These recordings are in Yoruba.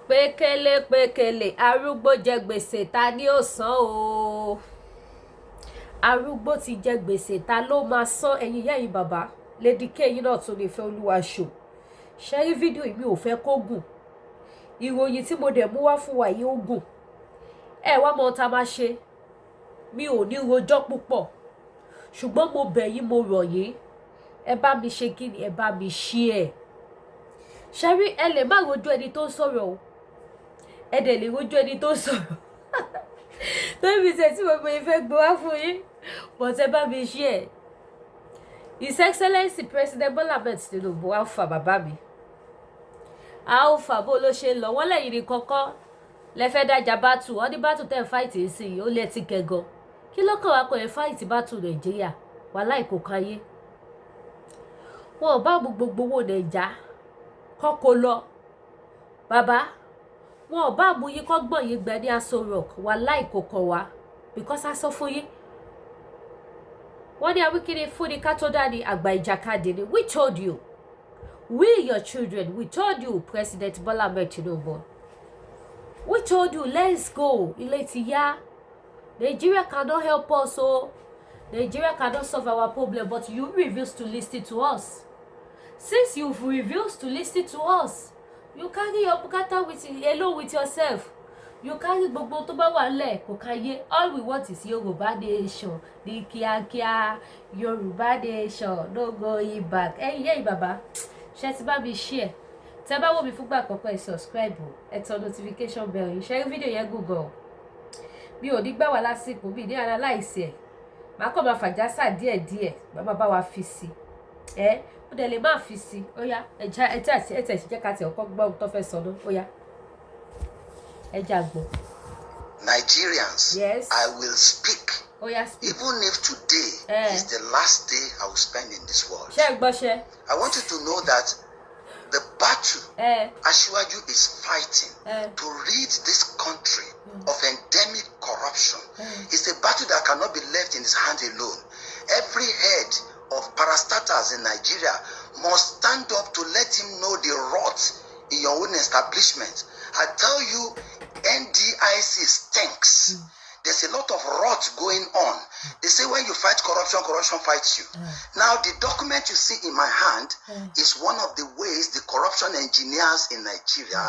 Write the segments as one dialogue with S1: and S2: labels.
S1: pékélé arúgbó jẹ gbèsè ta ni ó san o. Arúgbó ti jẹ gbèsè ta ló máa san. Ẹ̀yin ìyá yìí bàbá Lady K yìí náà tún lè fẹ́ olúwa ṣò. Ṣé rí fídíò yìí mi ò fẹ́ kó gùn. Ìròyìn tí mo dẹ̀ mú wá fún wa yìí ó gùn. Ẹ wá mọ ohun tá a máa ṣe. Mi ò ní rojọ́ púpọ̀. Ṣùgbọ́n mo bẹ̀ yín mo rọ̀ yín. Ẹ bá mi ṣe kí ni ẹ bá mi share. Ṣé rí ẹ lè má rojú ẹni tó ń sọ̀rọ̀ o. Ẹ dẹ̀ lè rojú ẹni tó ń sọ̀rọ̀. Tóbi mi ṣe tí mo fẹ́ gbọ́ wá fún yín. But ẹ bá mi share. His Excellency President Bola Ahmed Tinubu alpha bàbá mi. Alpha bó ló ṣe lọ wọ́n lẹ́yìn ní kọ́kọ́ lẹ fẹ́ dájà bátù wọ́n ní bátù tẹ́ ń fáìtì sí i ó lé ti kẹgàn kí ló kàn wá kọ́ ẹ̀ fáìtì bátù Nàìjíríà wàhálà ìkókáyé wọn ò bá mú gbogbo owó Nàìjà kọ́kọ́ lọ bàbá wọn ò bá mú yín kọ́gbọ̀n yín gbẹ ní Aso Rock wàhálà ìkókọ̀ wá because a sọ fún yín wọ́n ní awíkiri fún ni ká tó dání àgbà ìjàkadì ni we told you we your children we told you President Bola Ahmed Tinubu we told you let's go ilé ti yá Nigeria cannot help us o Nigeria cannot solve our problem but you refuse to listen to us since you refuse to listen to us you carry your bukata alone with yourself you carry gbogbo tó bá wà lẹ̀ kò káyé all we want is Yorùbá nation ní kíákíá Yorùbá nation no going back ẹ̀yin yẹ́ ìbàbá ṣe ti bá mi share tẹ́ bá wò mí fúngbà àkọ́kọ́ ẹ subscribe ẹ tọ notification bell yìí share fídíò yẹn Google mi ò ní gbà wá lásìkò mi ní analyse ẹ̀ màá kọ́ máa fàjásà díẹ̀díẹ̀ màá bá wa fi sí ẹ ó dẹ̀ lè má fi sí ó yá ẹ tẹ̀ sí jẹ́ ká tẹ̀ ọkọ́ gbọ́ ohun tó fẹ́ sọ náà ó yá ẹ jà gbọ́.
S2: Nigerians,
S1: yes.
S2: I will speak.
S1: Oh, yeah, speak.
S2: Even if today is the last day I will spend in this world. I want you to know that the battle Asiwaju is fighting to rid this country of endemic corruption is a battle that cannot be left in his hand alone. Every head of parastatals in Nigeria must stand up to let him know the rot in your own establishment. I tell you, NDIC stinks. There's a lot of rot going on. They say when you fight corruption, corruption fights you. Now, the document you see in my hand is one of the ways the corruption engineers in Nigeria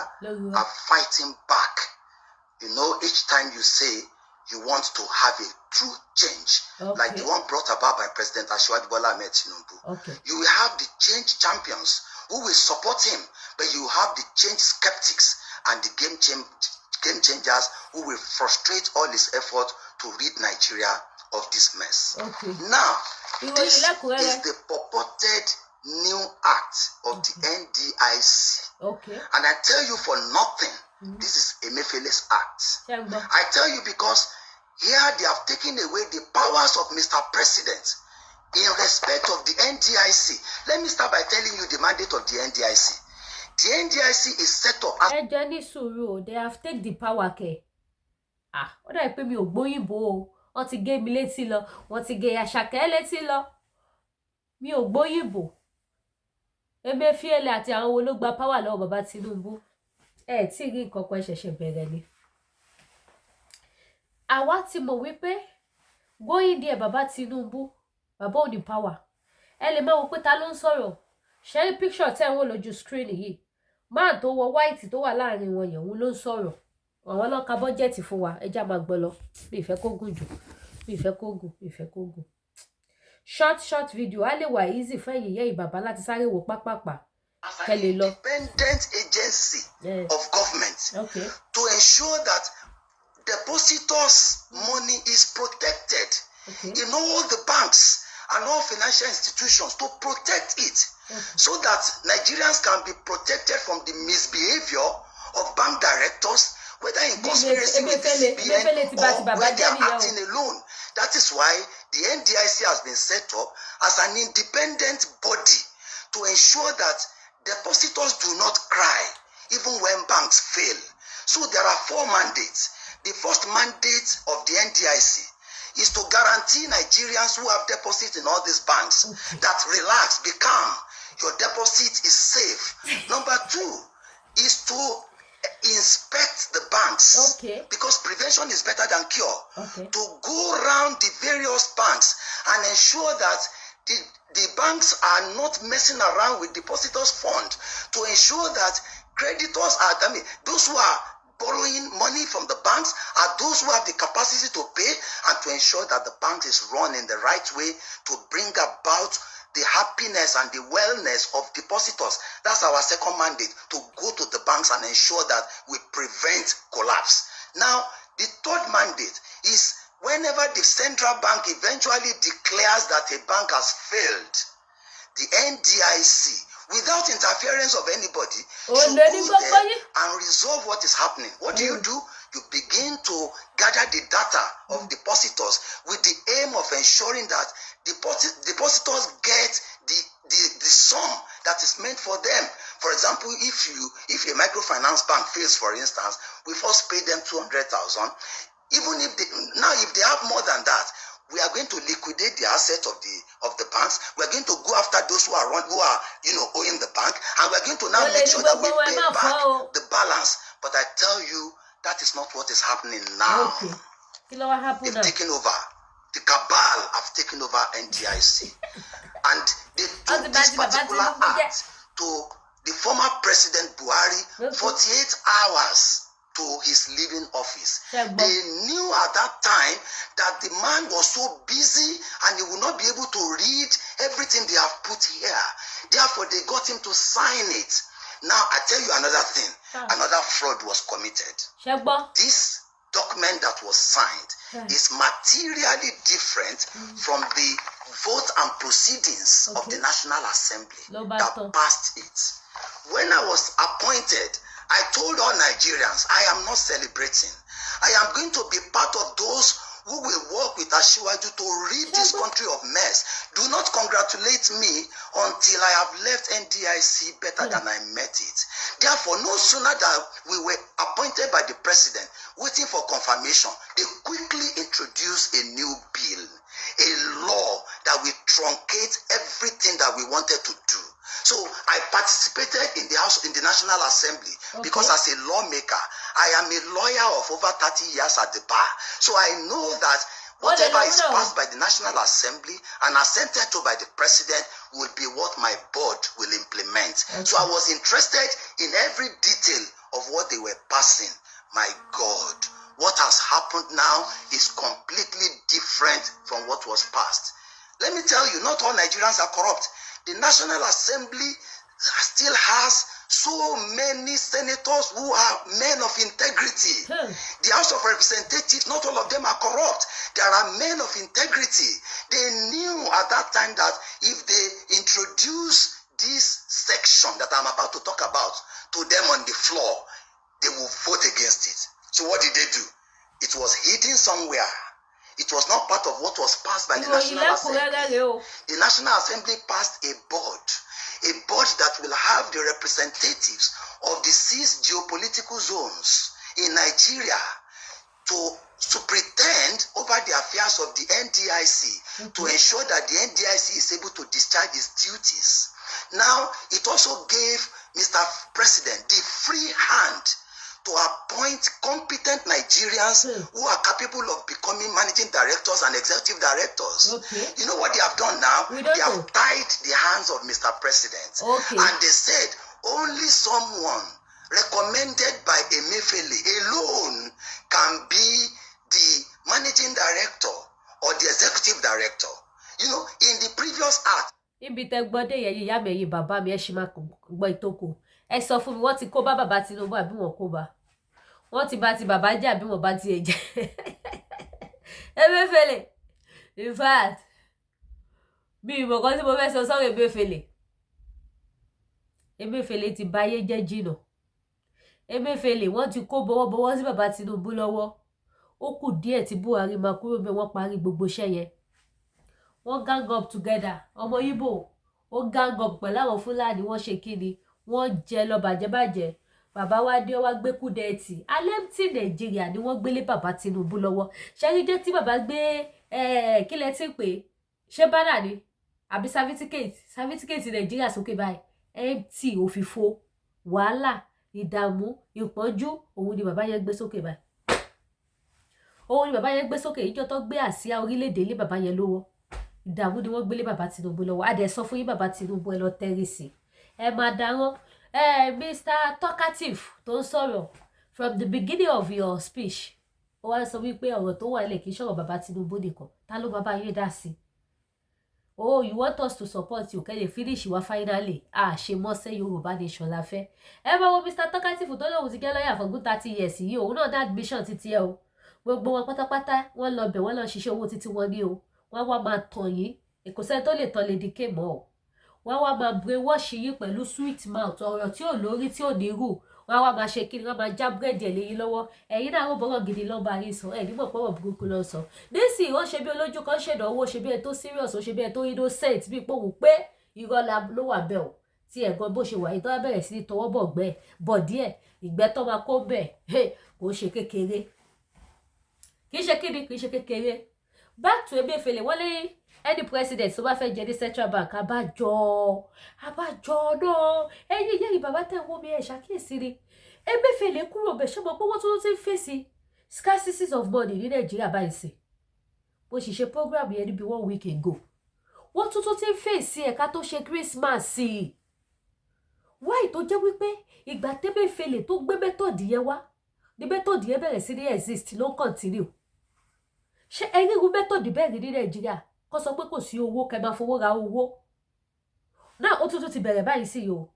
S2: are fighting back. You know, each time you say you want to have a true change, like the one brought about by President Asiwaju Bola Ahmed Tinubu, you will have the change champions who will support him, but you have the change skeptics and the game changers who will frustrate all his effort to rid Nigeria of this mess. Now, this is the purported new act of the NDIC. And I tell you for nothing, this is Emefiele's act. I tell you because here they have taken away the powers of Mr. President in respect of the NDIC. Let me start by telling you the mandate of the NDIC. The NDIC is set up as...
S1: Jenny Suru, they have taken the power, okay? What do I pay me? Ogboyinbo, wọ́n ti gé mi létí lọ, wọ́n ti gé Àṣàkẹ́ létí lọ. Mi ò gbóyìnbó. Emefiele àti àwọn wo ló gba power lọ́wọ́ bàbá Tinubu. Tí rí nǹkan kan ṣẹ̀ṣẹ̀ bẹ̀rẹ̀ ni. Àwa ti mọ̀ wípé going there bàbá Tinubu, bàbá ò ní power. Ẹ lè máa wò pé ta ló ń sọ̀rọ̀. Ṣé picture tẹ́ ń wò lójú screen yìí? Man tó wọ white tó wà láàrin wọn yẹn òun ló ń sọ̀rọ̀. Àwọn ló ka bọ́jẹ̀tì fún wa ẹja máa gbọ́ lọ. Mi ìfẹ́ kó gùn jù. Mi ìfẹ́ kó gùn. Short video á lè wà easy fún ẹ̀yin ìyá ìbàbá láti sáré wò pápápá.
S2: As an independent agency of government to ensure that depositors' money is protected in all the banks and all financial institutions, to protect it so that Nigerians can be protected from the misbehavior of bank directors, whether in conspiracy with the CBN or when they are acting alone. That is why the NDIC has been set up as an independent body to ensure that depositors do not cry even when banks fail. So there are 4 mandates. The first mandate of the NDIC is to guarantee Nigerians who have deposits in all these banks that relax, be calm. Your deposit is safe. Number 2 is to inspect the banks.
S1: Okay.
S2: Because prevention is better than cure.
S1: Okay.
S2: To go around the various banks and ensure that the banks are not messing around with depositors' fund, to ensure that creditors are, those who are borrowing money from the banks are those who have the capacity to pay, and to ensure that the bank is run in the right way to bring about the happiness and the wellness of depositors. That's our second mandate, to go to the banks and ensure that we prevent collapse. Now, the third mandate is whenever the central bank eventually declares that a bank has failed, the NDIC, without interference of anybody, should go there and resolve what is happening. What do? You begin to gather the data of depositors with the aim of ensuring that depositors get the sum that is meant for them. For example, if a microfinance bank fails, for instance, we first pay them 200,000. Even if they have more than that, we are going to liquidate the assets of the banks. We are going to go after those who are owing the bank, and we are going to now make sure that we pay back the balance. But I tell you, that is not what is happening now.
S1: Okay. They've
S2: taken over. The cabal have taken over NDIC, and they took this particular act to the former President Buhari 48 hours to his leaving office. They knew at that time that the man was so busy and he would not be able to read everything they have put here. Therefore, they got him to sign it. Now, I tell you another thing. Another fraud was committed. This document that was signed is materially different from the vote and proceedings of the National Assembly that passed it. When I was appointed, I told all Nigerians, I am not celebrating. I am going to be part of those who will work with Asiwaju to rid this country of mess. Do not congratulate me until I have left NDIC better than I met it. Therefore, no sooner than we were appointed by the president, waiting for confirmation, they quickly introduced a new bill, a law that will truncate everything that we wanted to do. So I participated in the National Assembly because as a lawmaker, I am a lawyer of over 30 years at the bar. So I know that whatever is passed by the National Assembly and assented to by the president will be what my board will implement. So I was interested in every detail of what they were passing. My God, what has happened now is completely different from what was passed. Let me tell you, not all Nigerians are corrupt. The National Assembly still has so many senators who are men of integrity. The House of Representatives, not all of them are corrupt. There are men of integrity. They knew at that time that if they introduce this section that I'm about to talk about to them on the floor, they will vote against it. So what did they do? It was hidden somewhere. It was not part of what was passed by the National Assembly. The National Assembly passed a board that will have the representatives of the 6 geopolitical zones in Nigeria to pretend over the affairs of the NDIC, to ensure that the NDIC is able to discharge its duties. Now, it also gave Mr. President the free hand to appoint competent Nigerians who are capable of becoming managing directors and executive directors. You know what they have done now? They have tied the hands of Mr. President. And they said only someone recommended by Emefiele alone can be the managing director or the executive director. You know, in the previous act.
S1: Ibi tẹ́ gbọ́ dé yẹn ìyá mi ẹ̀yin bàbá mi ẹ ṣì máa gbọ́ ìtókù. Ẹ sọ fún mi, wọ́n ti kó bá bàbá Tinubu àbí wọ́n kó bá? Wọ́n ti bá ti bàbá jẹ́ àbí wọ́n bá ti ẹ̀ jẹ́? Emefiele, in fact, bí ìmọ̀ kan tí mo fẹ́ sọ sọ́rọ̀ Emefiele. Emefiele ti báyé jẹ́ jìnà. Emefiele wọ́n ti kó bọ́wọ́bọ́wọ́ sí bàbá Tinubu lọ́wọ́. Ó kù díẹ̀ tí Buhari máa kúrò bẹ́ẹ̀, wọ́n parí gbogbo iṣẹ́ yẹn. Wọ́n gang up together. Ọmọ Igbo ó gang up pẹ̀lú àwọn Fúlàní, wọ́n ṣe kíni, wọ́n jẹ lọ bàjẹ́bàjẹ́. Bàbá wa dé wá gbé kúdẹ̀ẹ́tì. Alẹ́mtì Nàìjíríà ni wọ́n gbélé bàbá Tinubu lọ́wọ́. Ṣẹ́ríjẹ́ tí bàbá gbé kí lẹ ti pè? Ṣé bánà ni? Àbí certificate Nàìjíríà sókè báyìí. Empty òfìfo wàhálà ìdààmú ìpọ́njú òun ni bàbá yẹn gbé sókè báyìí. Òun ni bàbá yẹn gbé sókè ìjọ tó gbé àsíá orílẹ̀-èdè ilé bàbá yẹn lọ́wọ́. Ìdààmú ni wọ́n gbélé bàbá Tinubu lọ́wọ́. A dẹ̀ sọ fún yín bàbá Tinubu ẹ lọ tẹ́rì sí. Ẹ máa darán. Mr. Talkative tó ń sọ̀rọ̀ from the beginning of your speech. Ó wá sọ wípé ọ̀rọ̀ tó wà nílẹ̀ kì í ṣọ̀rọ̀ bàbá Tinubu nìkan. Ta ló bàbá yẹn dá sí? Oh, you want us to support you? Kẹ́lẹ̀ finish wa finally. Ṣe mọ́sẹ́ Yorùbá nation la fẹ́. Ẹ máa wo Mr. Talkative tó lóun ti jẹ́ lọ́yà for good 30 years yìí. Òun náà dá admission títí ẹ o. Gbogbo wọn pátápátá wọ́n lọ bẹ̀ wọ́n lọ ṣiṣẹ́ owó títí wọn ní o. Wọ́n wá máa tàn yín. Kò sẹ́ni tó lè tàn Lady K mọ́ o. Wọ́n wá máa brainwash yín pẹ̀lú sweet mouth ọ̀rọ̀ tí ò lórí tí ò ní rù. Wọ́n wá máa ṣe kí ni wọ́n máa já búrẹ́dì ẹ̀ léyìn lọ́wọ́. Ẹ̀yin náà wọ́n bọ́rọ̀ gidi lọ́ba yín sọ. Ẹ̀ nígbà pọ́wọ́ burúkú lọ sọ. Nísìnyí ó ṣe bí olójú kan ṣèdánwò ṣe bí ẹ tó serious ó ṣe bí ẹ tó innocent bí pòun pé irọ́ ló wà bẹ́ẹ̀ o. Tí ẹ̀gbọ́n bó ṣe wà yìí tó wá bẹ̀rẹ̀ sí ní tọwọ́ bọ̀ gbẹ́ bọ̀ díẹ̀ ìgbẹ́ tó máa kó bẹ̀ kò ṣe kékeré. Kì í ṣe kíni kì í ṣe kékeré. Back to Emefiele wọ́n lé any president tó bá fẹ́ jẹ ní central bank abájọ náà ẹ̀yin yẹ́rì bàbá tẹ̀ wọ́n mi ẹ̀ ṣàkíyèsí ni Emefiele kúrò bẹ̀ ṣọ́mọ pé wọ́n tún ti ń fèsì scarcity of money ní Nàìjíríà báyìí sí bó ṣe ṣe program yẹn níbi 1 week ago wọ́n tún ti ń fèsì ẹ̀ka tó ṣe Christmas sí i wáì tó jẹ́ wípé ìgbà tẹ́mẹ́fẹ́lẹ̀ tó gbé mẹ́tọ̀dì yẹn wá ní mẹ́tọ̀dì yẹn bẹ̀rẹ̀ sí ní exist ló ń continue ṣé ẹ̀yin irú mẹ́tọ̀dì bẹ́ẹ̀ rí ní Nàìjíríà kó sọ pé kò sí owó kẹ́ máa fowó ra owó náà ó tún ti bẹ̀rẹ̀ báyìí sí o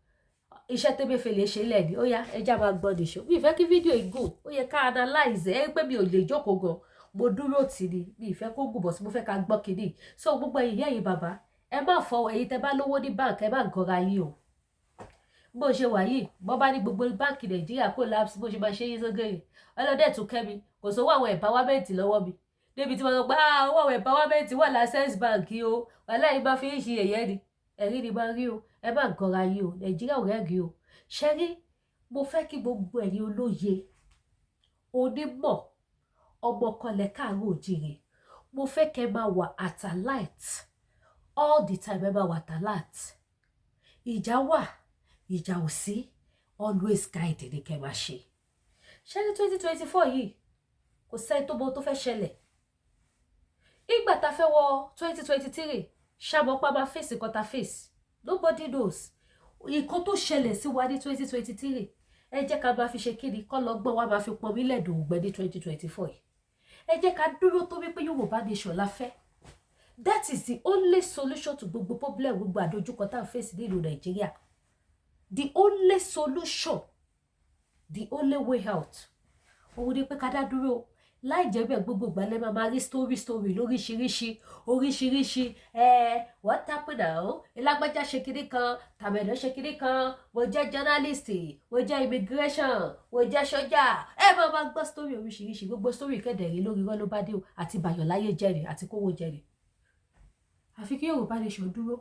S1: iṣẹ́ tẹ́mẹ́fẹ́lẹ̀ ṣe lẹ́ni ó yá ẹja máa gbọ́ nìṣó mi ìfẹ́ kí fídíò ìgò ó yẹ ká analyze ẹ pé mi ò lè jókòó gan mo dúró tì ní mi ìfẹ́ kó gùn bọ̀ sí mo fẹ́ ká gbọ́ kínní so gbogbo ẹ̀yin ìyá yìí bàbá ẹ má fọwọ́ ẹ̀yin tẹ́ bá lówó ní báǹkì ẹ má gọra yín o bó ṣe wà yìí bọ́ bá ní gbogbo báǹkì Nàìjíríà collapse bó ṣe máa ṣe yín sógèrè ọlọ́dẹ̀ tún kẹ́mi kò sówó àwọn empowerment lọ́wọ́ mi débi tí wọ́n sọ pé owó àwọn empowerment wà l'Access Bank o wàláhì bá fi ń ṣe ẹ̀yẹ́ ni ẹ̀rí ni máa rí o ẹ má gọra yín o Nàìjíríà ò rẹ́gì o ṣẹ́rí mo fẹ́ kí gbogbo ẹ̀yin olóye onímọ̀ ọmọkọlẹ̀ káàárọ̀ òjìrè mo fẹ́ kẹ́ máa wà at alert all the time ẹ máa wà at alert ìjà wà ìjà ò sí always guide ní kẹ́ máa ṣe ṣẹ́rí 2024 yìí kò sẹ́ni tó mọ tó fẹ́ ṣẹlẹ̀ ìgbà tá fẹ́ wọ 2023 ṣàmọ́pá máa fèsì kan tá fèsì nobody knows nǹkan tó ṣẹlẹ̀ sí wa ní 2023 ẹ jẹ́ ká máa fi ṣe kíni kọ́ lọ́gbọ́n wa máa fi pọn mílẹ̀ dòǹgbẹ́ ní 2024 yìí ẹ jẹ́ ká dúró tó wípé Yorùbá nation la fẹ́ that is the only solution to gbogbo problem gbogbo àdójúkọ tá à ń fèsì nílùú Nàìjíríà the only solution the only way out òun ni pé ká dá dúró láì jẹ́ bẹ́ẹ̀ gbogbo ìgbàlẹ̀ máa rí story oríṣiríṣi what happen now ìlágbájá ṣe kinní kan tàbẹ̀dọ̀ ṣe kinní kan mo jẹ́ journalist mo jẹ́ immigration mo jẹ́ sọ́jà máa gbọ́ story oríṣiríṣi gbogbo story kẹ́dẹ̀rí lórí rọ́ ló bá dé o àti bàyọ̀ láyé jẹ́rìí àti kówó jẹ́rìí àfi kí Yorùbá nation dúró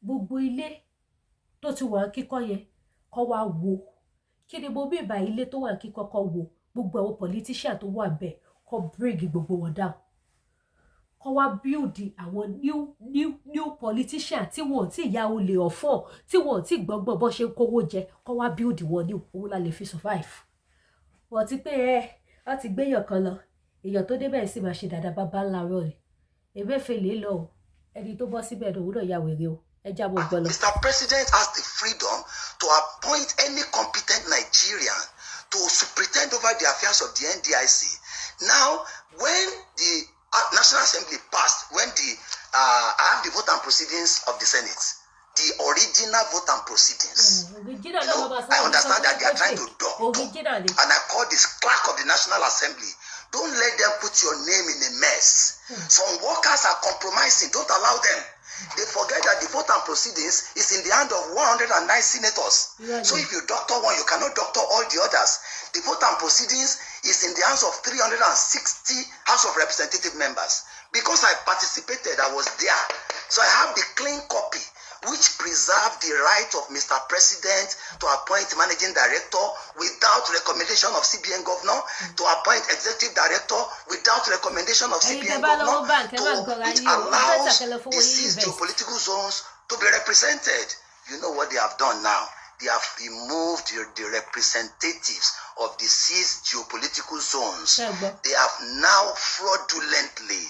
S1: gbogbo ilé tó ti wà kíkọ́ yẹn kọ́ wá wo kí ni mo bí ìbà ilé tó wà kíkọ́ kọ́ wo gbogbo àwọn politician tó wà bẹ́ẹ̀ kọ́ bring gbogbo wọn down kọ́ wá build àwọn new politician tí wọ́n ti ya olè ọ̀fọ̀ tí wọ́n ti gbọ́ngbọ́n bọ́ ṣe ń kówó jẹ kọ́ wá build wọn ní òun la lè fi survive wọ́n ti pé wọ́n ti gbéyàn kan lọ èèyàn tó débẹ̀ sì máa ṣe dáadáa bá ńlá rọ̀ rẹ̀ Emefiele lọ o ẹni tó bọ́ síbẹ̀ òun náà ya wèrè o ẹ jábọ̀ gbọ́ lọ.
S2: Mr. President has the freedom to appoint any competent Nigerian to superintend over the affairs of the NDIC. Now, when the National Assembly passed, when I have the vote and proceedings of the Senate, the original vote and proceedings, I understand that they are trying to do, and I call this clerk of the National Assembly, don't let them put your name in a mess. Some workers are compromising, don't allow them. They forget that the vote and proceedings is in the hand of 109 senators. So if you doctor one, you cannot doctor all the others. The vote and proceedings is in the hands of 360 House of Representative members. Because I participated, I was there. So I have the clean copy, which preserved the right of Mr. President to appoint managing director without recommendation of CBN governor, to appoint executive director without recommendation of CBN governor, it allows the 6 geopolitical zones to be represented. You know what they have done now? they have removed the representatives of the 6 geopolitical zones. They have now fraudulently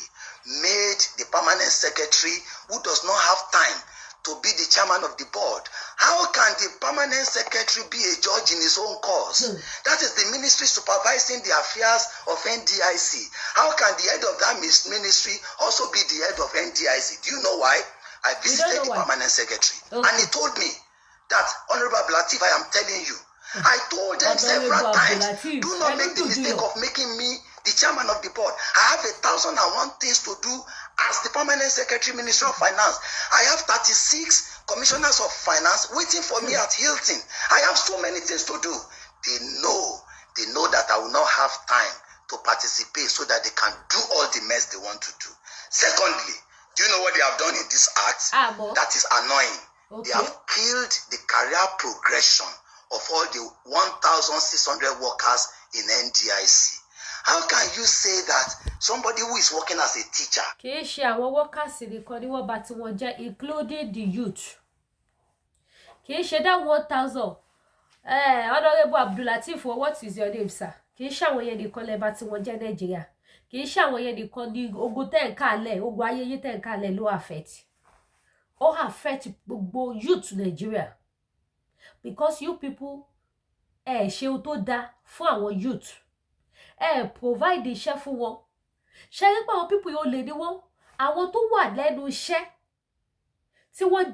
S2: made the permanent secretary, who does not have time to be the chairman of the board. How can the permanent secretary be a judge in his own cause? That is the ministry supervising the affairs of NDIC. How can the head of that ministry also be the head of NDIC? Do you know why? I visited the permanent secretary, and he told me that, Honorable Latif, I am telling you, I told them several times, do not make the mistake of making me the chairman of the board. I have 1,001 things to do as the permanent secretary, Ministry of Finance. I have 36 commissioners of finance waiting for me at Hilton. I have so many things to do. They know that I will not have time to participate so that they can do all the mess they want to do. Secondly, do you know what they have done in this act? That is annoying. Okay. They have killed the career progression of all the 1,600 workers in NDIC. How can you say that somebody who is working as a teacher?
S1: Kì í ṣe àwọn workers nìkan ni wọ́n bà tí wọ́n jẹ́, including the youth. Kì í ṣe that 1,000. Honorable Abdulateef, what is your name, sir? Kì í ṣe àwọn yẹn nìkan lẹ bà tí wọ́n jẹ́ Nàìjíríà. Kì í ṣe àwọn yẹn nìkan ni ogun tẹ́ ń kálẹ̀, ogun ayẹyẹ tẹ́ ń kálẹ̀ ló affect. Ó affect gbogbo youth Nigeria. Because you people ṣe ohun tó dá fún àwọn youth. Provide iṣẹ́ fún wọn. Ṣé rí pé àwọn people yóò lè ní wọn, àwọn tó wà lẹ́nu iṣẹ́ tí wọ́n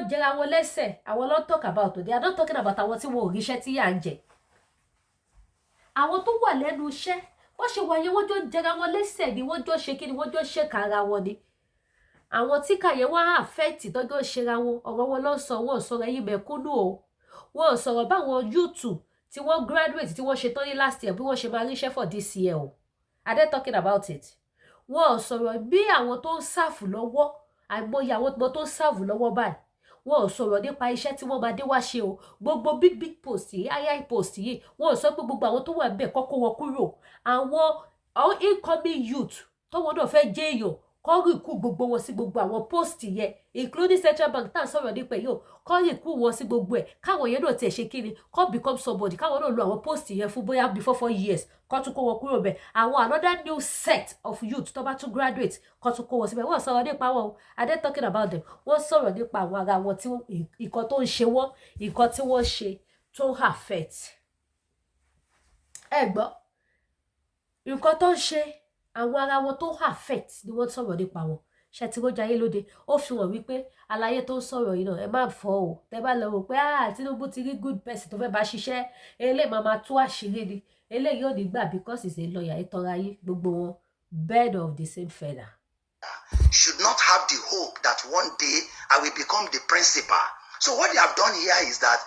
S1: jẹra wọn lẹ́sẹ̀, àwọn ló talk about. They are not talking about àwọn tí wọn ò ríṣẹ́ tí yà ń jẹ. Àwọn tó wà lẹ́nu iṣẹ́, wọ́n ṣe wáyé wọ́n jọ jẹra wọn lẹ́sẹ̀ ni, wọ́n jọ ṣe kí ni, wọ́n jọ ṣe kára wọn ni. Àwọn tí kàyẹ wọ́n affect tọ́jọ́ ṣera wọn, ọ̀rọ̀ wọn ló sọ, wọ́n sọ̀rọ̀ ẹ̀yin mẹ̀kúnnù o. Wọ́n sọ̀rọ̀ báwọn YouTube tí wọ́n graduate tí wọ́n ṣe tán ní last year bí wọ́n ṣe máa ríṣẹ́ for this year o. Are they talking about it? Wọ́n sọ̀rọ̀ bí àwọn tó ń sáàfù lọ́wọ́, àìmọye àwọn tó ń sáàfù lọ́wọ́ báyìí. Wọ́n sọ̀rọ̀ nípa iṣẹ́ tí wọ́n máa dé wá ṣe o. Gbogbo big post yìí, high post yìí, wọ́n sọ pé gbogbo àwọn tó wà níbẹ̀ kọ́kọ́ wọn kúrò. Àwọn incoming youth tọ́wọ́n náà fẹ́ jẹ́ èèyàn, kọ́ rìkú gbogbo wọn sí gbogbo àwọn post yẹn, including Central Bank tá à ń sọ̀rọ̀ nípa yìí o. Kọ́ rìkú wọn sí gbogbo ẹ̀, káwọn yẹn náà tiẹ̀ ṣe kí ni, kọ́ become somebody, káwọn náà lo àwọn post yẹn fún bóyá before 4 years, kọ́ tún kó wọn kúrò bẹ̀. Àwọn another new set of youth tó bá tún graduate, kọ́ tún kó wọn síbẹ̀. Wọ́n sọ̀rọ̀ nípa wọn o. Are they talking about them? Wọ́n sọ̀rọ̀ nípa àwọn ara wọn tí nǹkan tó ń ṣe wọ́n, nǹkan tí wọ́n ṣe tó ń affect. Ẹ gbọ́, nǹkan tó ń ṣe àwọn ara wọn tó affect ni wọ́n sọ̀rọ̀ nípa wọn. Ṣé tí wọ́n jayé lóde, ó fi hàn wípé aláyé tó ń sọ̀rọ̀ yìí náà ẹ má fọ́ o. Tẹ́ bá lọ rò pé Tinubu ti rí good person tó fẹ́ bá ṣiṣẹ́, eléyìí máa tú àṣírí ni. Eléyìí ò ní gbà because he's a lawyer. Ìtọ́ra yìí gbogbo wọn bird of the same feather.
S2: Should not have the hope that one day I will become the principal. So what they have done here is that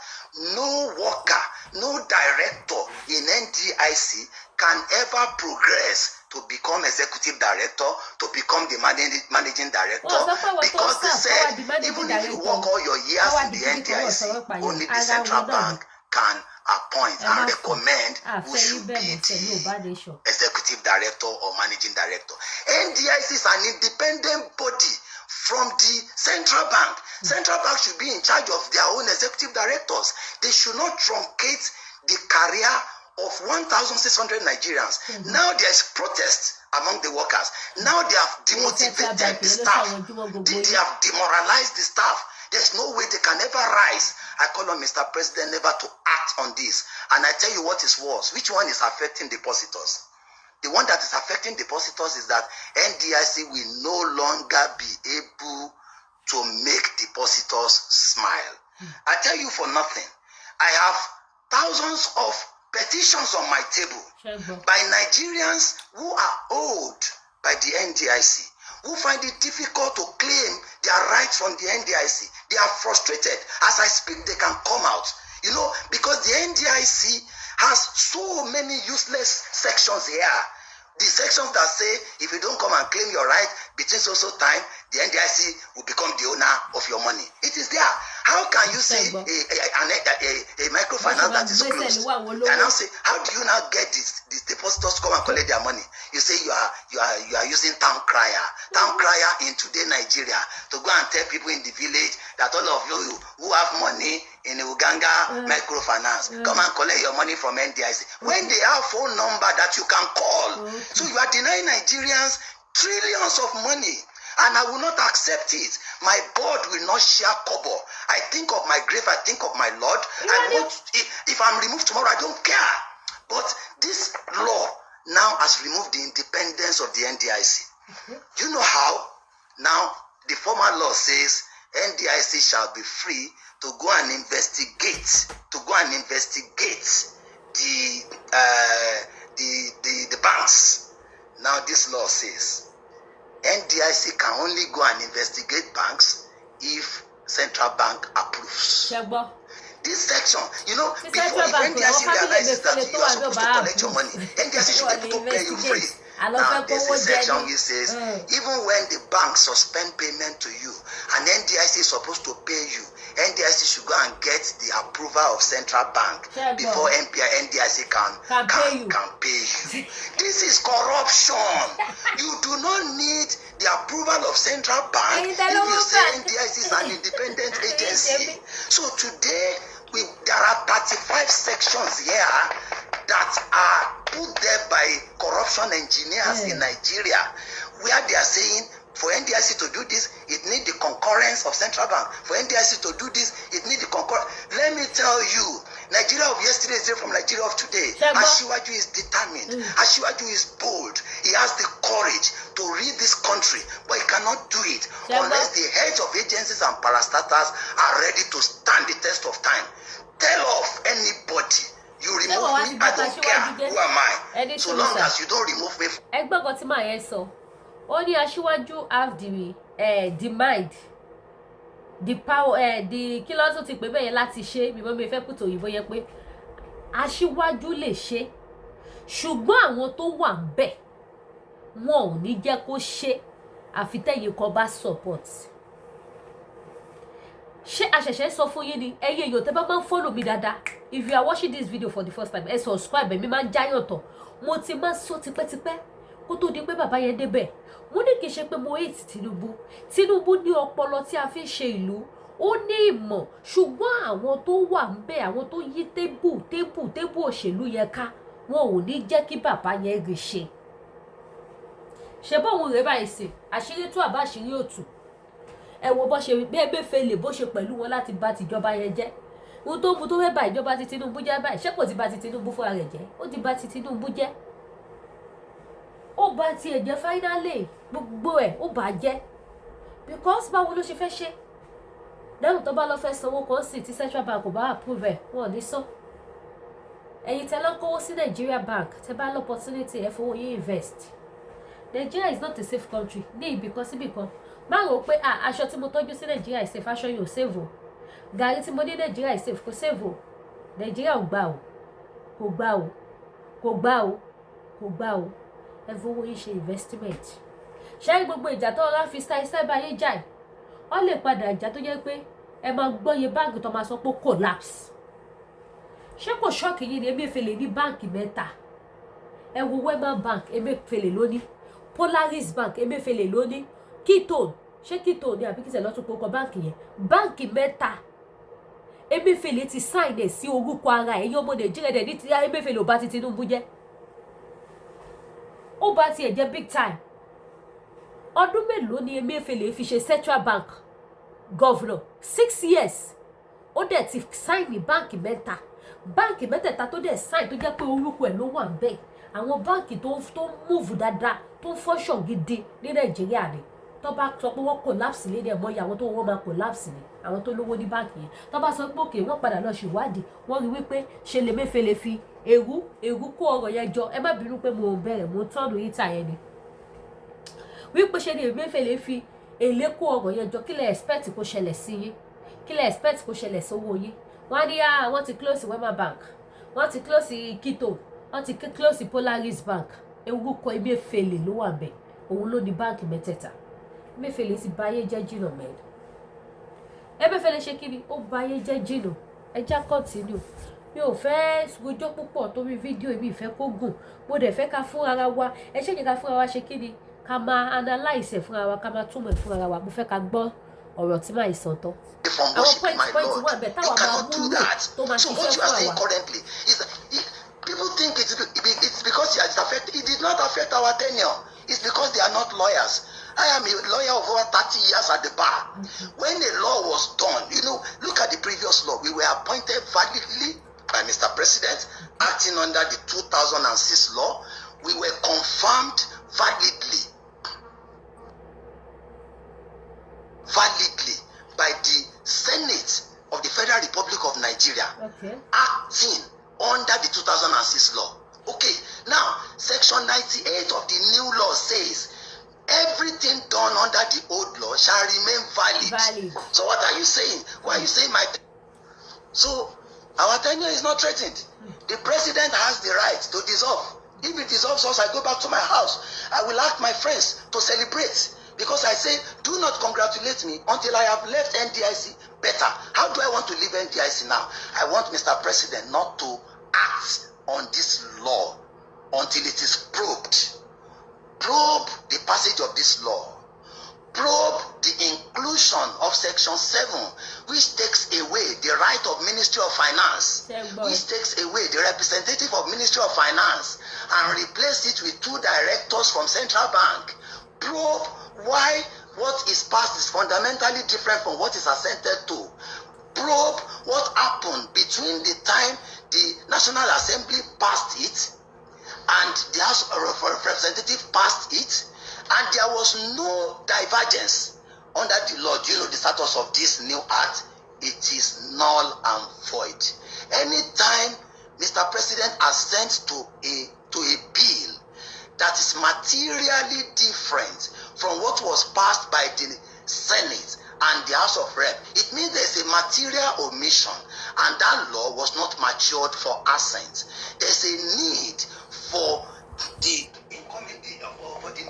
S2: no worker, no director in NDIC can ever progress to become executive director, to become the managing director, because they said even if you work all your years in the NDIC, only the central bank can appoint and recommend who should be the executive director or managing director. NDIC is an independent body from the central bank. Central bank should be in charge of their own executive directors. They should not truncate the career of 1,600 Nigerians. Now there's protest among the workers. Now they have demotivated the staff. They have demoralized the staff. There's no way they can ever rise. I call on Mr. President never to act on this. And I tell you what is worse. Which one is affecting depositors? The one that is affecting depositors is that NDIC will no longer be able to make depositors smile. I tell you for nothing, I have thousands of petitions on my table by Nigerians who are owed by the NDIC, who find it difficult to claim their rights from the NDIC. They are frustrated. As I speak, they can come out. You know, because the NDIC has so many useless sections here. The sections that say, if you don't come and claim your right between so time, the NDIC will become the owner of your money. It is there. How can you say a microfinance that is closed? And now say, how do you now get these depositors to come and collect their money? You say you are using town crier in today Nigeria to go and tell people in the village that all of you who have money in Uganda microfinance, come and collect your money from NDIC. When they have phone number that you can call. So you are denying Nigerians trillions of money. And I will not accept it. My board will not share kobo. I think of my grave, I think of my Lord. If I'm removed tomorrow, I don't care. But this law now has removed the independence of the NDIC. Do you know how? Now, the former law says NDIC shall be free to go and investigate, the banks. Now, this law says NDIC can only go and investigate banks if central bank approves. This section, before NDIC realizes that you are supposed to collect your money, NDIC should be able to pay you free. Now, there's a section which says, even when the bank suspend payment to you, and NDIC is supposed to pay you, NDIC should go and get the approval of central bank before NDIC can pay you. This is corruption. You do not need the approval of central bank if you say NDIC is an independent agency. So today, there are 35 sections here that are put there by corruption engineers in Nigeria, where they are saying, for NDIC to do this, it needs the concurrence of central bank. For NDIC to do this, it needs the concurrence. Let me tell you, Nigeria of yesterday is different from Nigeria of today. Asiwaju is determined. Asiwaju is bold. He has the courage to lead this country, but he cannot do it unless the heads of agencies and parastatals are ready to stand the test of time. Tell off anybody. You remove me, I don't care. Who am I? So long as you don't remove me.
S1: Ẹgbẹ́ kan tí màá yẹn sọ, ó ní Aṣíwájú have the mind, the power, the kí ló tún ti pè bẹ́ẹ̀ yẹn láti ṣe, mi mọ́ mi fẹ́ pùtò òyìnbó yẹn pé Aṣíwájú lè ṣe, ṣùgbọ́n àwọn tó wà ń bẹ̀ wọn ò ní jẹ́ kó ṣe àfi tẹ́yìn kan bá support. Ṣé àṣẹ̀ṣẹ̀ sọ fún yín ni ẹ̀yin èèyàn tẹ́ bá máa ń follow mi dáadáa, if you are watching this video for the first time, ẹ subscribe, mi máa ń jáyàn tán, mo ti máa sọ tipẹ́tipẹ́ kó tó di pé bàbá yẹn débẹ̀. Mo ní kì í ṣe pé mo hate Tinubu ní ọpọlọ tí a fi ń ṣe ìlú, ó ní ìmọ̀, ṣùgbọ́n àwọn tó wà ń bẹ̀, àwọn tó yí tébù òṣèlú yẹn ká, wọn ò ní jẹ́ kí bàbá yẹn rí ṣe. Ṣé bóun rèé báyìí sí àṣírí tú àbá àṣírí òtù? Ẹ wo bó ṣe bí Emefiele bó ṣe pẹ̀lú wọn láti bà tìjọba yẹn jẹ́. Ohun tó mú tó fẹ́ bà ìjọba ti Tinubu jẹ́ báyìí, ṣé kò ti bà ti Tinubu fúnra rẹ̀ jẹ́? Ó ti bà ti Tinubu jẹ́. Ó bà ti ẹ̀ jẹ́ finally, gbogbo ẹ̀ ó bà jẹ́. Because báwo ló ṣe fẹ́ ṣe? Lẹ́yìn tó bá lọ fẹ́ sanwó kan sí tí central bank kò bá approve ẹ̀, wọn ò ní san. Ẹ̀yin tẹ́ lọ kówó sí Nigeria bank, tẹ́ bá lọ opportunity ẹ fowó yín invest. Nigeria is not a safe country. Ní ibìkan síbìkan. Má rò pé aṣọ tí mo tọ́jú sí Nigeria is safe, aṣọ yìí ò save o. Gàrí tí mo ní Nigeria is safe, kò save o. Nigeria ò gbà o. Kò gbà o. Kò gbà o. Kò gbà o. Ẹ fowó yín ṣe investment. Ṣé gbogbo ìjà tó ọ̀rá fi style bá yín jà? Ó lè padà ìjà tó jẹ́ pé ẹ máa gbọ́ iye báńkì tó máa sọ pé collapse. Ṣé kò ṣọ́ọ̀kì yín ni Emefiele ní báńkì mẹ́ta? Ẹ wo Wema Bank, Emefiele ló ní. Polaris Bank, Emefiele ló ní. Keystone, ṣé Keystone ni àbí kí ṣe lọ́tún pọ̀ báńkì yẹn? Báńkì mẹ́ta. Emefiele ti sign ẹ̀ sí orúkọ ara ẹ̀, ọmọ Nàìjíríà dẹ̀ ní ti Emefiele ò bá ti Tinubu jẹ́. Ó bá tiẹ̀ jẹ́ big time. Ọdún mélòó ni Emefiele fi ṣe central bank governor? 6 years. Ó dẹ̀ ti sign ní báńkì mẹ́ta. Báńkì mẹ́tẹ̀ẹ̀ta tó dẹ̀ sign tó jẹ́ pé orúkọ ẹ̀ ló wà ń bẹ̀. Àwọn báńkì tó move dáadáa, tó ń function gidi ní Nàìjíríà ni. Tó bá sọ pé wọ́n collapse lédè ẹ̀mọ́ yìí, àwọn tó wọ́n máa collapse ni àwọn tó lówó ní báńkì yẹn. Tó bá sọ pé òkè wọ́n padà lọ ṣèwádìí, wọ́n rí wípé ṣe lè Emefiele fi èrú kó ọ̀rọ̀ yẹn jọ. Ẹ má bínú pé mo bẹ̀rẹ̀ mo tọ́nu yín tà yẹn ni. Wípé ṣe ni Emefiele fi èlé kó ọ̀rọ̀ yẹn jọ, kí lẹ expect kó ṣẹlẹ̀ sí yín? Kí lẹ expect kó ṣẹlẹ̀ sówó yín? Wọ́n ní wọ́n ti close Wema Bank, wọ́n ti close Keystone, wọ́n ti close Polaris Bank. Orúkọ Emefiele ló wà bẹ̀, òun ló ní báńkì mẹ́tẹ̀ẹ̀ta. Emefiele ti báyé jẹ́ jìnnà mẹ́rin. Emefiele ṣe kí ni ó ba ayé jẹ́ jìnnà ẹja continue mi ò fẹ́ rojọ́ púpọ̀ torí fídíò mi ìfẹ́ kó gùn mo dẹ̀ fẹ́ ká fún ara wa ẹ ṣe kí ká fún ara wa ṣe kí ni ká máa analyse ẹ̀ fún ara wa ká máa túmọ̀ ẹ̀ fún ara wa mo fẹ́ ká gbọ́ ọ̀rọ̀ tí màá sàn tán àwọn point wà bẹ́ẹ̀ táwọn máa mú lò tó máa ṣiṣẹ́ fún àwa.
S2: People think it's because it affected. It did not affect our tenure. It's because they are not lawyers. I am a lawyer of over 30 years at the bar. When a law was done, look at the previous law. We were appointed validly by Mr. President, acting under the 2006 law. We were confirmed validly by the Senate of the Federal Republic of Nigeria, acting under the 2006 law. Okay, now Section 98 of the new law says everything done under the old law shall remain valid. So what are you saying? Why are you saying So our tenure is not threatened. The president has the right to dissolve. If he dissolves us, I go back to my house. I will ask my friends to celebrate because I say, do not congratulate me until I have left NDIC better. How do I want to leave NDIC now? I want Mr. President not to act on this law until it is probed. Probe the passage of this law. Probe the inclusion of Section 7, which takes away the right of Ministry of Finance, which takes away the representative of Ministry of Finance, and replace it with 2 directors from Central Bank. Probe why what is passed is fundamentally different from what is assented to. Probe what happened between the time the National Assembly passed it and the House of Representatives passed it, and there was no divergence under the law. Do you know the status of this new act? It is null and void. Anytime Mr. President assents to a bill that is materially different from what was passed by the Senate and the House of Rep, it means there's a material omission, and that law was not matured for assent. There's a need for the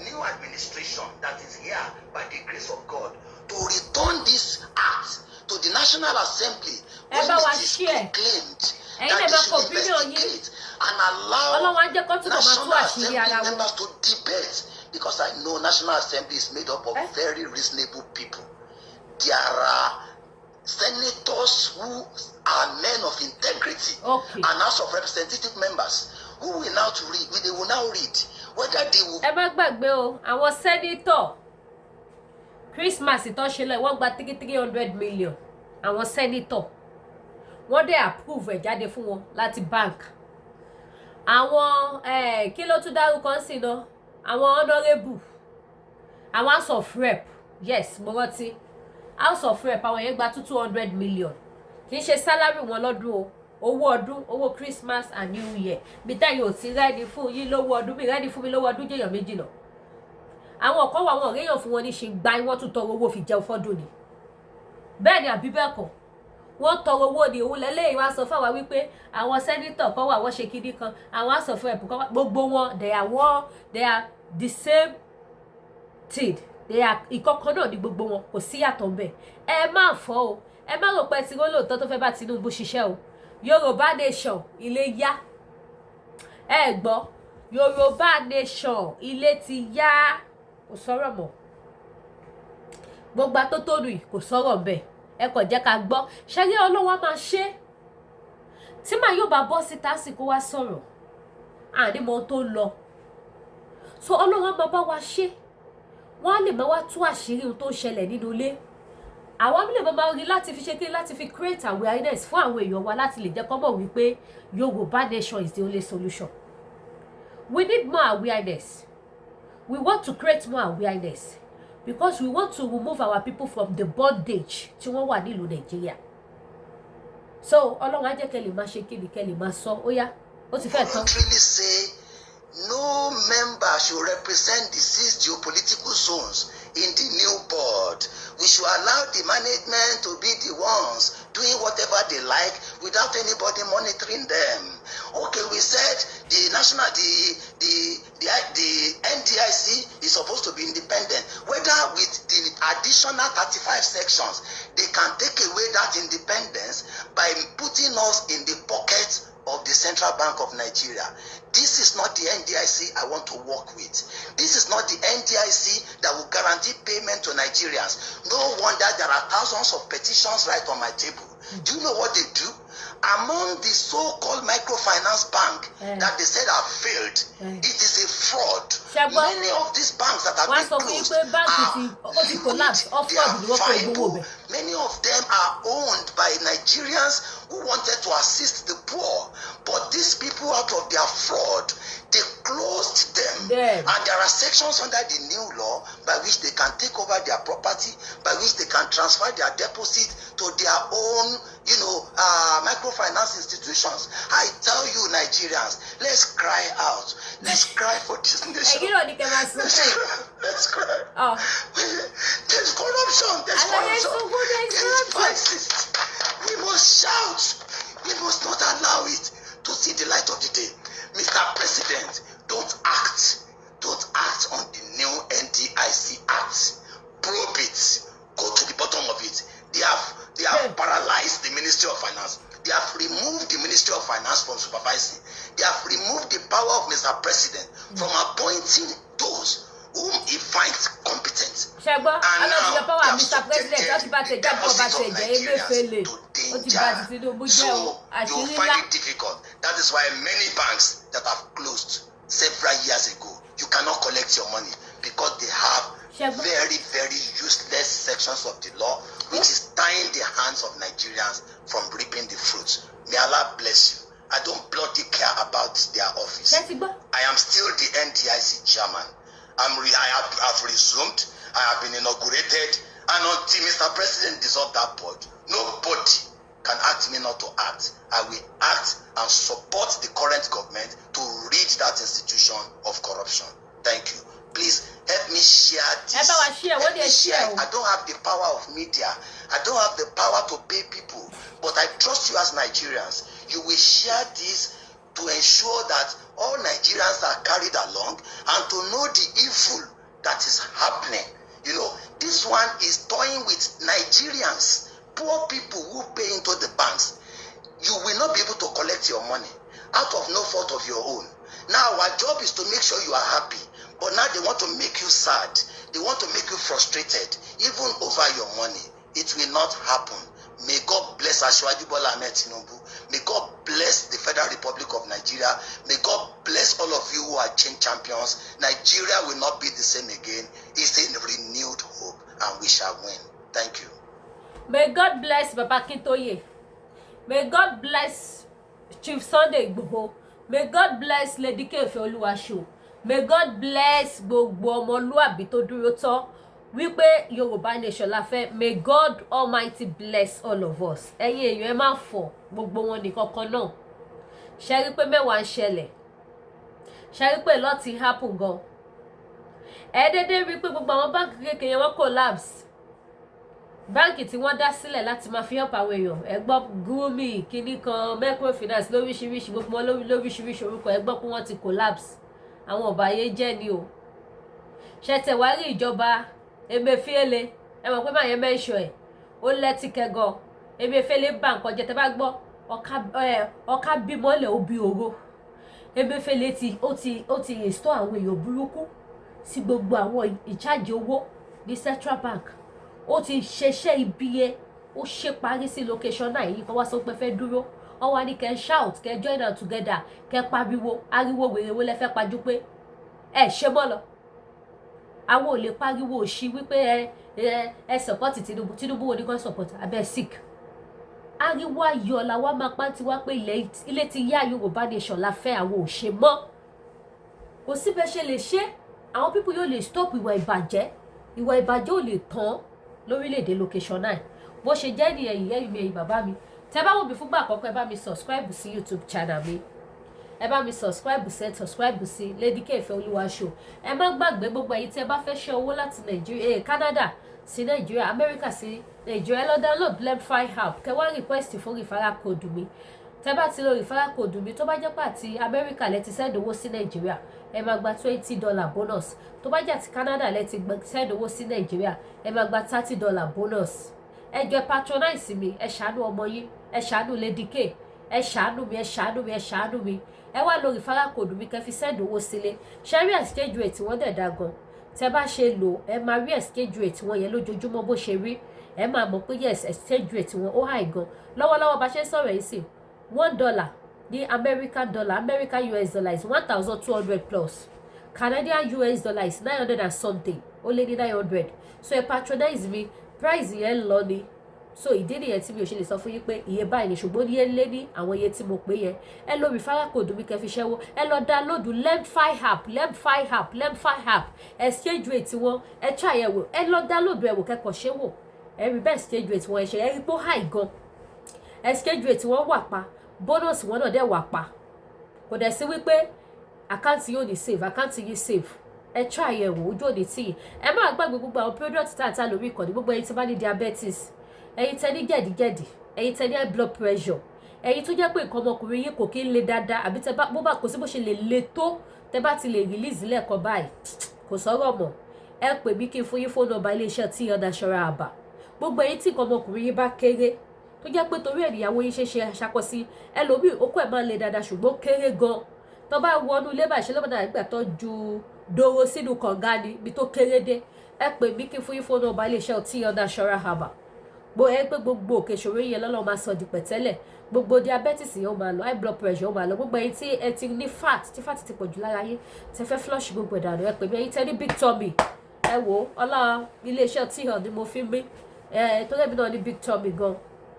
S2: new administration that is here by the grace of God to return this act to the National Assembly when it is proclaimed that they should investigate and allow National Assembly members to debate, because I know National Assembly is made up of very reasonable people. There are senators who are men of integrity and House of Representative members who will now to read. They will now read whether they will.
S1: Ẹ má gbàgbé o, àwọn senator Christmas tó ṣẹlẹ̀ wọ́n gba 300 million. Àwọn senator wọ́n dẹ̀ approve ẹ̀ jáde fún wọn láti bank. Àwọn kí ló tún dárúkọ sí náà? Àwọn honourable, àwọn House of Rep, yes, mo rántí. House of Rep àwọn yẹn gba 200 million. Kì í ṣe salary wọn lọ́dún o. Owó ọdún, owó Christmas and New Year. Bí táyọ̀ ò ti rẹ́ni fún yín lówó ọdún, bí rẹ́ni fún mi lówó ọdún jẹ́yàn méjì náà. Àwọn kan wà wọn réyàn fún wọn ní ṣe gba wọ́n tún tọrọ owó fi jẹun fọ́dún ni. Bẹ́ẹ̀ ni àbí bẹ́ẹ̀ kọ́. Wọ́n tọrọ owó ni òun lẹ́lẹ́yìn wá sọ fáwa wípé àwọn senator kan wà wọ́n ṣe kíní kan, àwọn House of Rep kan wà gbogbo wọn they are the same thing. They are ìkọ̀kan náà ní gbogbo wọn, kò sí yàtọ̀ ńbẹ̀. Ẹ má fọ́ o. Ẹ má rò pé tí wọ́n lóòótọ́ tó fẹ́ bá Tinubu ṣiṣẹ́ o. Yorùbá nation ilé yá. Ẹ gbọ́, Yorùbá nation ilé ti yá. Kò sọ̀rọ̀ mọ́. Gbogbo atótónu yìí kò sọ̀rọ̀ ńbẹ̀. Ẹ kàn jẹ́ ká gbọ́. Ṣé rí Ọlọ́run máa ṣe? Tí màá yóò bá bọ́ síta sì kó wá sọ̀rọ̀. Àní mo tó lọ. So Ọlọ́run máa bá wa ṣe. Wọ́n á lè máa wá tú àṣírí ohun tó ń ṣẹlẹ̀ nínú ilé. Àwọn lè máa rí láti fi ṣe kí láti fi create awareness fún àwọn èèyàn wa láti lè jẹ́ kó mọ̀ wípé Yorùbá nation is the only solution. We need more awareness. We want to create more awareness because we want to remove our people from the bondage tí wọ́n wà nílùú Nàìjíríà. So Ọlọ́run á jẹ́ kẹ́ lè máa ṣe kí ni kẹ́ lè máa sọ ó yá ó ti fẹ́ tán.
S2: No member should represent the 6 geopolitical zones in the new board. We should allow the management to be the ones doing whatever they like without anybody monitoring them. Okay, we said the the NDIC is supposed to be independent. Whether with the additional 35 sections, they can take away that independence by putting us in the pocket of the Central Bank of Nigeria. This is not the NDIC I want to work with. This is not the NDIC that will guarantee payment to Nigerians. No wonder there are thousands of petitions right on my table. Do you know what they do? Among the so-called microfinance bank that they said have failed, it is a fraud. Many of these banks that have been closed are viable. Many of them are owned by Nigerians who wanted to assist the poor. But these people, out of their fraud, they closed them. And there are sections under the new law by which they can take over their property, by which they can transfer their deposit to their own, microfinance institutions. I tell you, Nigerians, let's cry out. Let's cry for this nation. Let's cry. Oh. There's corruption. There's vices. We must shout. We must not allow it to see the light of the day. Mr. President, don't act. Don't act on the new NDIC Act. Probe it. Go to the bottom of it. They have paralyzed the Ministry of Finance. They have removed the Ministry of Finance from supervising. They have removed the power of Mr. President from appointing those whom he finds competent. And now they have subjected the deposit of Nigerians to danger. So you find it difficult. That is why many banks that have closed several years ago, you cannot collect your money because they have very, very useless sections of the law which is tying the hands of Nigerians from reaping the fruits. May Allah bless you. I don't bloody care about their office. I am still the NDIC chairman. I have resumed. I have been inaugurated. And until Mr. President dissolve that board, nobody can ask me not to act. I will act and support the current government to rid that institution of corruption. Thank you. Please help me share this. Help me share. I don't have the power of media. I don't have the power to pay people. But I trust you as Nigerians. You will share this to ensure that all Nigerians are carried along and to know the evil that is happening. This one is toying with Nigerians, poor people who pay into the banks. You will not be able to collect your money out of no fault of your own. Now our job is to make sure you are happy. But now they want to make you sad. They want to make you frustrated, even over your money. It will not happen. May God bless Asiwaju Bola Ahmed Tinubu. May God bless the Federal Republic of Nigeria. May God bless all of you who are change champions. Nigeria will not be the same again. It's a renewed hope and we shall win. Thank you.
S1: May God bless Baba Kintoye. May God bless Chief Sunday Igboho. May God bless Lady Kefe Oluwasho. May God bless gbogbo ọmọlúàbí tó dúró tán wípé Yorùbá nation la fẹ́. May God Almighty bless all of us. Ẹ̀yin èèyàn ẹ má fọ̀ gbogbo wọn nìkan kan náà. Ṣé rí pé mẹ́wàá ń ṣẹlẹ̀. Ṣé rí pé lot ti happen gan. Ẹ dédé rí pé gbogbo àwọn báńkì kékeré wọn collapse. Báńkì tí wọ́n dá sílẹ̀ láti máa fi help àwọn èèyàn. Ẹ gbọ́ Gumi, kíní kan, microfinance lóríṣiríṣi gbogbo wọn lóríṣiríṣi orúkọ ẹ gbọ́ pé wọ́n ti collapse. Àwọn ọ̀bàyé jẹ́ ni o. Ṣẹ̀tẹ̀ wá rí ìjọba Emefiele. Ẹ mọ̀ pé máa yẹn mẹ́ṣọ̀ ẹ̀. Ó lẹ́tìkẹ́ gan. Emefiele bá nǹkan jẹ tẹ́ bá gbọ́. Ọ̀ká bímọ́lẹ̀ ó bí oró. Emefiele ó ti restore àwọn èèyàn burúkú sí gbogbo àwọn ìcháàjì owó ní Central Bank. Ó ti ṣeṣẹ́ ibi yẹn. Ó ṣe parí sí location náà yìí kọ́ wá sọ pé fẹ́ dúró. Wọ́n wá ní kẹ́ shout kẹ́ join us together kẹ́ pariwo ariwo wèrèwé lẹ́fẹ́ pajú pé ẹ ṣe mọ́ lọ. Àwọn ò lè pariwo òṣì wípé ẹ support Tinubu wo ní kan support abẹ́ sick. Ariwo ayọ̀ la wá máa pa ti wá pé ilé ti yá Yorùbá nation la fẹ́ àwọn ò ṣe mọ́. Kò sí bẹ́ẹ̀ ṣe lè ṣe. Àwọn people yóò lè stop ìwà ìbàjẹ́. Ìwà ìbàjẹ́ ò lè tán lórílẹ̀-èdè location náà. Bó ṣe jẹ́ ní ẹ̀yìn bàbá mi. Tẹ́ bá wò mí fúngbà àkọ́kọ́ ẹ bá mi subscribe sí YouTube channel mi. Ẹ bá mi subscribe sí Lady Kefe Oluwasho. Ẹ má gbàgbé gbogbo ẹ̀yin tí ẹ bá fẹ́ ṣe owó láti Nigeria, Canada sí Nigeria, America sí Nigeria, lọ download Lemfi app. Kẹ́ wá request fún referral code mi. tẹ́ bá ti lo referral code mi tó bá jẹ́ pé àti Amẹ́ríkà lẹ ti send owó sí Nàìjíríà ẹ máa gba $20 bonus tó bá jẹ́ àti Canada lẹ ti send owó sí Nàìjíríà ẹ máa gba $30 bonus. ẹ jọ̀ọ́ patronize mi, ẹ ṣàánú ọmọ yín, ẹ ṣàánú Lady K, ẹ ṣàánú mi, ẹ ṣàánú mi, ẹ ṣàánú mi. ẹ wá lo referral code mi kẹ́ fi send owó sílé. ṣe rí exchange rate wọ́n dẹ̀ dá gan. tẹ́ bá ṣe lò ẹ máa rí exchange rate wọn yẹn lójoojúmọ́ bó ṣe rí. ẹ máa mọ̀ pé yes exchange rate wọn ó high gan. lọ́wọ́lọ́wọ́ bá ṣe ń sọ̀rọ̀ yìí sí $1 ní American dollar, American US dollar is 1,200 plus. Canadian US dollar is 900 and something, ó lé ní 900. so ẹ patronize mi, price yẹn lọ ni. so ìdí nìyẹn tí mi ò ṣe lè sọ fún yín pé iye báyìí ni, ṣùgbọ́n ní lé ní àwọn iye tí mo pè yẹn. ẹ lo referral code mi kẹ́ fi ṣẹ́wó. ẹ lọ download lemfi app exchange rate wọn ẹ try ẹ wò. ẹ lọ download ẹ wò kẹ́kọ̀ọ́ ṣé wò. ẹ rí bẹ́ẹ̀ exchange rate wọn ẹ ṣe ẹ rí pé ó high gan. exchange rate wọn wà pa, bonus wọn náà dẹ̀ wà pa. kò dẹ̀ sí wípé àkáǹtì yóò ní save, àkáǹtì yìí save. ẹ try ẹ wò ojú òní tí ẹ má gbàgbé gbogbo àwọn product tá lórí ìkànnì. gbogbo ẹ̀yin tí bá ní diabetes, ẹ̀yin tẹ́ ní jẹ̀díjẹ̀dí, ẹ̀yin tẹ́ ní high blood pressure, ẹ̀yin tó jẹ́ pé nǹkan ọmọkùnrin yín kò kí ń le dáadáa àbí tẹ́ bá bó bá kò sí bó ṣe lè le tó tẹ́ bá ti lè release lẹ́ẹ̀kan báyìí kò sọ̀rọ̀ mọ́. ẹ pè mí kí n fún yín fóònù nọ́mbà iléeṣẹ́ tí ọ̀nà aṣọra àbà. gbogbo ẹ̀yin tí nǹkan ọmọkùnrin yín bá kéré tó jẹ́ pé torí ẹ̀nìyàwó yín ṣe ṣàkọsí ẹlòmíì okó ẹ̀ máa ń le dáadáa ṣùgbọ́n kéré gan. tó bá wọnú ilé bá ṣe lọ́mọdé àgbà tó ju dòwó sínú kànga ni ibi tó kéré dé. ẹ pè mí kí n fún yín fóònù nọ́mbà iléeṣẹ́ tí ọ̀nà aṣọra àbà. ẹ pé gbogbo òkè ìṣòro yẹn lọ́lọ́ máa sọ di pẹ̀tẹ́lẹ̀. gbogbo diabetes yẹn ó máa lọ, high blood pressure ó máa lọ. gbogbo ẹ̀yin tí ẹ ti ní fat tí fat ti pọ̀jù lára yín tẹ́ fẹ́ flush gbogbo ìdànù ẹ pè mí. ẹ̀yin tẹ́ ní big tummy ẹ wò ọlá iléeṣẹ́ tí ọ̀ ni mo fi mí tó lẹ́bi náà ní big tummy gan.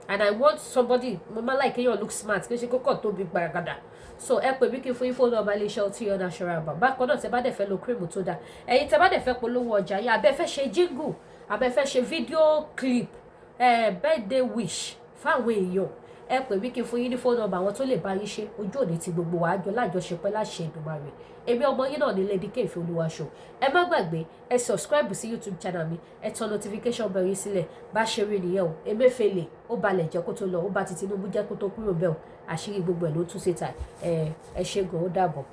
S1: and I want somebody mo máa like kéèyàn look smart kí n ṣe kókò tóbi gbàgàdà. so ẹ pè mí kí n fún yín fóònù ọba iléeṣẹ́ tí ọ̀nà aṣọra àbà. bákan náà tẹ́ bá dẹ̀ fẹ́ lo cream tó dáa, ẹ̀yin tẹ́ bá dẹ̀ fẹ́ polówó ọjà yín, abẹ́ fẹ́ ṣe jingle, abẹ́ fẹ́ ṣe video clip, birthday wish fáwọn èèyàn, ẹ pè mí kí n fún yín ní fóònù nọ́mbà àwọn tó lè bá yín ṣe. ojú òní ti gbogbo wa àjọ lájọṣepẹ́ láṣẹ Èdùmàrè. èmi ọmọ yín náà ní Lady K Ìfẹ́olúwaṣọ. ẹ má gbàgbé ẹ subscribe sí YouTube channel mi, ẹ tan notification bell yín sílẹ̀. bá ṣe rí nìyẹn o. Emefiele ó balẹ̀ jẹ́ kó tó lọ, ó bá ti Tinubu jẹ́ kó tó kúrò bẹ́ẹ̀ o. àṣírí gbogbo ẹ̀ ló tún síta. ẹ ṣé gan, ó dàbọ̀.